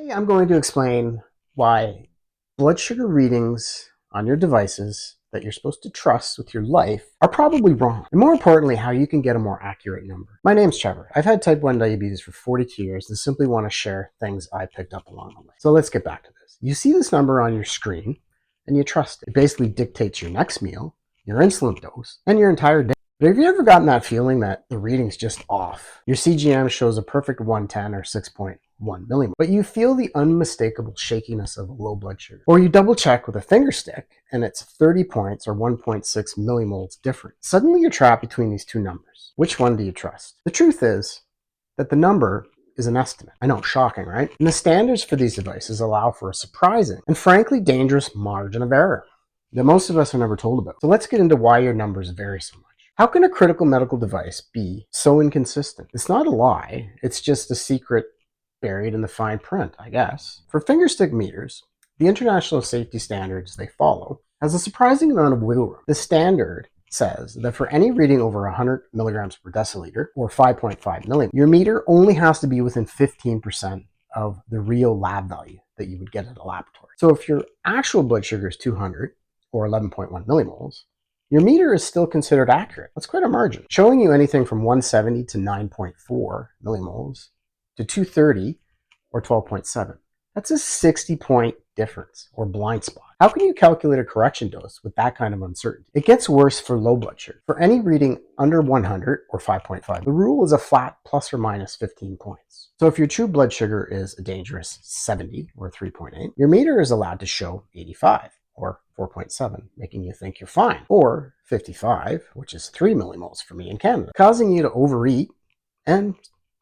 Today I'm going to explain why blood sugar readings on your devices that you're supposed to trust with your life are probably wrong. And more importantly, how you can get a more accurate number. My name's Trevor. I've had type 1 diabetes for 42 years and simply want to share things I picked up along the way. So let's get back to this. You see this number on your screen and you trust it. It basically dictates your next meal, your insulin dose, and your entire day. But have you ever gotten that feeling that the reading's just off? Your CGM shows a perfect 110 or 6.1 millimole, but you feel the unmistakable shakiness of a low blood sugar. Or you double check with a finger stick and it's 30 points or 1.6 millimoles different. Suddenly you're trapped between these two numbers. Which one do you trust? The truth is that the number is an estimate. I know, shocking, right? And the standards for these devices allow for a surprising and frankly dangerous margin of error that most of us are never told about. So let's get into why your numbers vary so much. How can a critical medical device be so inconsistent? It's not a lie, it's just a secret buried in the fine print, I guess. For fingerstick meters, the international safety standards they follow has a surprising amount of wiggle room. The standard says that for any reading over 100 milligrams per deciliter, or 5.5 millimole, your meter only has to be within 15% of the real lab value that you would get at a laboratory. So if your actual blood sugar is 200, or 11.1 millimoles, your meter is still considered accurate. That's quite a margin, showing you anything from 170 to 9.4 millimoles to 230 or 12.7. That's a 60-point difference or blind spot. How can you calculate a correction dose with that kind of uncertainty? It gets worse for low blood sugar. For any reading under 100 or 5.5, the rule is a flat plus or minus 15 points. So if your true blood sugar is a dangerous 70 or 3.8, your meter is allowed to show 85. Or 4.7, making you think you're fine, or 55, which is 3 millimoles for me in Canada, causing you to overeat and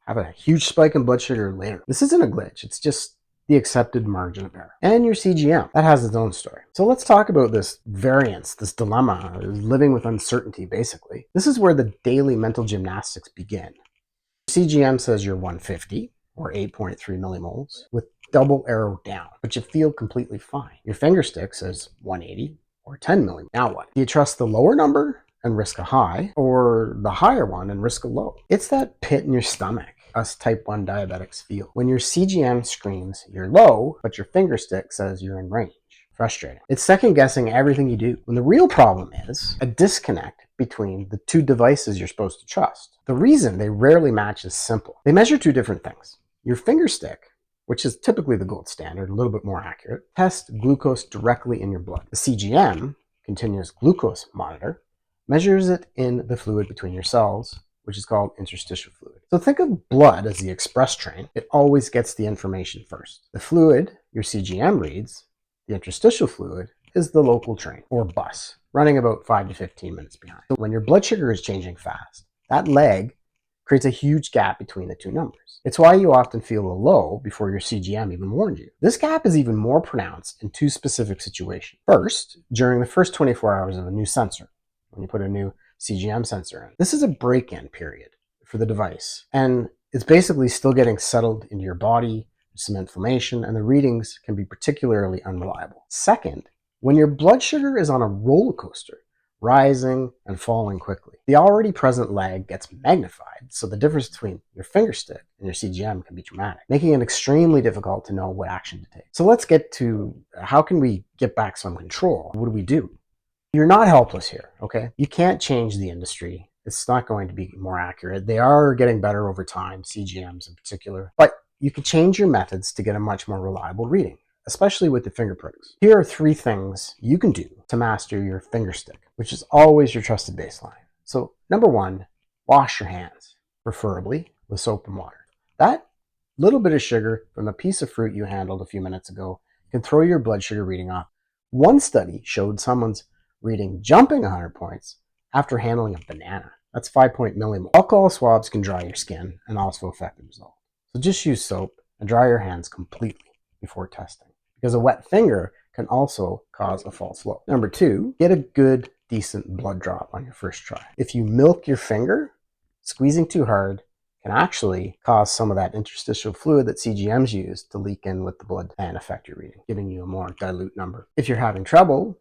have a huge spike in blood sugar later. This isn't a glitch, it's just the accepted margin of error. And your CGM, that has its own story. So let's talk about this variance, this dilemma, living with uncertainty basically. This is where the daily mental gymnastics begin. CGM says you're 150, or 8.3 millimoles, with double arrow down, but you feel completely fine. Your finger stick says 180 or 10 millimoles. Now what? Do you trust the lower number and risk a high, or the higher one and risk a low? It's that pit in your stomach us type 1 diabetics feel when your CGM screams you're low, but your finger stick says you're in range. Frustrating. It's second guessing everything you do, when the real problem is a disconnect between the two devices you're supposed to trust. The reason they rarely match is simple. They measure two different things. Your finger stick, which is typically the gold standard, a little bit more accurate, tests glucose directly in your blood. The CGM, continuous glucose monitor, measures it in the fluid between your cells, which is called interstitial fluid. So think of blood as the express train. It always gets the information first. The fluid your CGM reads, the interstitial fluid, is the local train, or bus, running about 5 to 15 minutes behind. So when your blood sugar is changing fast, that lag creates a huge gap between the two numbers. It's why you often feel a low before your CGM even warned you. This gap is even more pronounced in two specific situations. First, during the first 24 hours of a new sensor, when you put a new CGM sensor in. This is a break-in period for the device, and it's basically still getting settled into your body, some inflammation, and the readings can be particularly unreliable. Second, when your blood sugar is on a roller coaster, rising and falling quickly, the already present lag gets magnified, so the difference between your finger stick and your CGM can be dramatic, making it extremely difficult to know what action to take. So let's get to how can we get back some control? What do we do? You're not helpless here, okay? You can't change the industry. It's not going to be more accurate. They are getting better over time, CGMs in particular, but you can change your methods to get a much more reliable reading, especially with the finger pricks. Here are 3 things you can do to master your finger stick, which is always your trusted baseline. So number 1, wash your hands, preferably with soap and water. That little bit of sugar from a piece of fruit you handled a few minutes ago can throw your blood sugar reading off. One study showed someone's reading jumping 100 points after handling a banana. That's 5.0 millimoles. Alcohol swabs can dry your skin and also affect the result. So just use soap and dry your hands completely before testing, because a wet finger can also cause a false low. Number 2, get a good, decent blood drop on your first try. If you milk your finger, squeezing too hard can actually cause some of that interstitial fluid that CGMs use to leak in with the blood and affect your reading, giving you a more dilute number. If you're having trouble,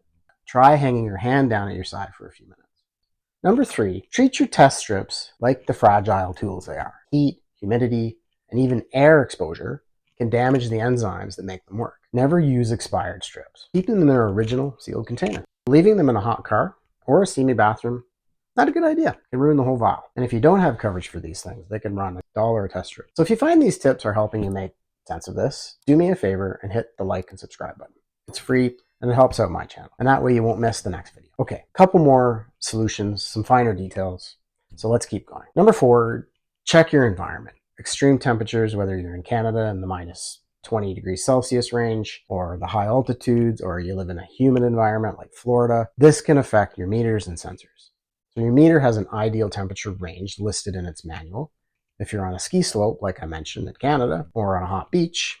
try hanging your hand down at your side for a few minutes. Number 3, treat your test strips like the fragile tools they are. Heat, humidity, and even air exposure can damage the enzymes that make them work. Never use expired strips. Keep them in their original sealed container. Leaving them in a hot car or a steamy bathroom, not a good idea. It can ruin the whole vial. And if you don't have coverage for these things, they can run $1 a test strip. So if you find these tips are helping you make sense of this, do me a favor and hit the like and subscribe button. It's free and it helps out my channel. And that way you won't miss the next video. Okay, a couple more solutions, some finer details. So let's keep going. Number 4, check your environment. Extreme temperatures, whether you're in Canada in the minus 20 degrees Celsius range, or the high altitudes, or you live in a humid environment like Florida, this can affect your meters and sensors. So your meter has an ideal temperature range listed in its manual. If you're on a ski slope, like I mentioned in Canada, or on a hot beach,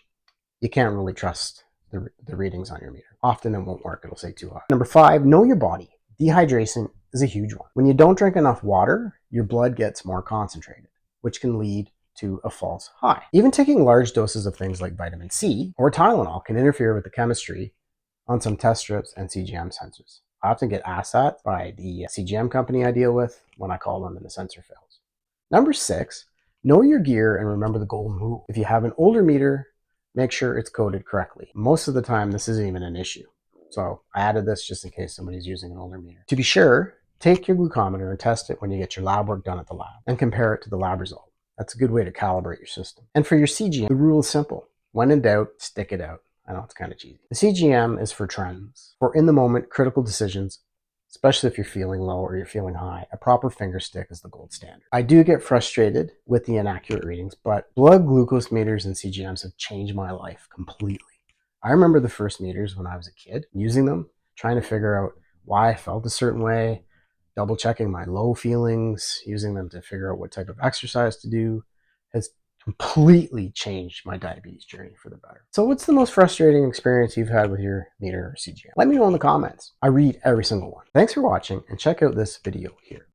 you can't really trust the readings on your meter. Often it won't work, it'll say too hot. Number 5, know your body. Dehydration is a huge one. When you don't drink enough water, your blood gets more concentrated, which can lead to a false high. Even taking large doses of things like vitamin C or Tylenol can interfere with the chemistry on some test strips and CGM sensors. I often get asked that by the CGM company I deal with when I call them and the sensor fails. Number 6, know your gear and remember the golden rule. If you have an older meter, make sure it's coded correctly. Most of the time, this isn't even an issue. So I added this just in case somebody's using an older meter. To be sure, take your glucometer and test it when you get your lab work done at the lab and compare it to the lab result. That's a good way to calibrate your system. And for your CGM, the rule is simple. When in doubt, stick it out. I know it's kind of cheesy. The CGM is for trends, for in the moment critical decisions, especially if you're feeling low or you're feeling high. A proper finger stick is the gold standard. I do get frustrated with the inaccurate readings, but blood glucose meters and CGMs have changed my life completely. I remember the first meters when I was a kid, using them, trying to figure out why I felt a certain way, double checking my low feelings, using them to figure out what type of exercise to do, has completely changed my diabetes journey for the better. So what's the most frustrating experience you've had with your meter or CGM? Let me know in the comments. I read every single one. Thanks for watching and check out this video here.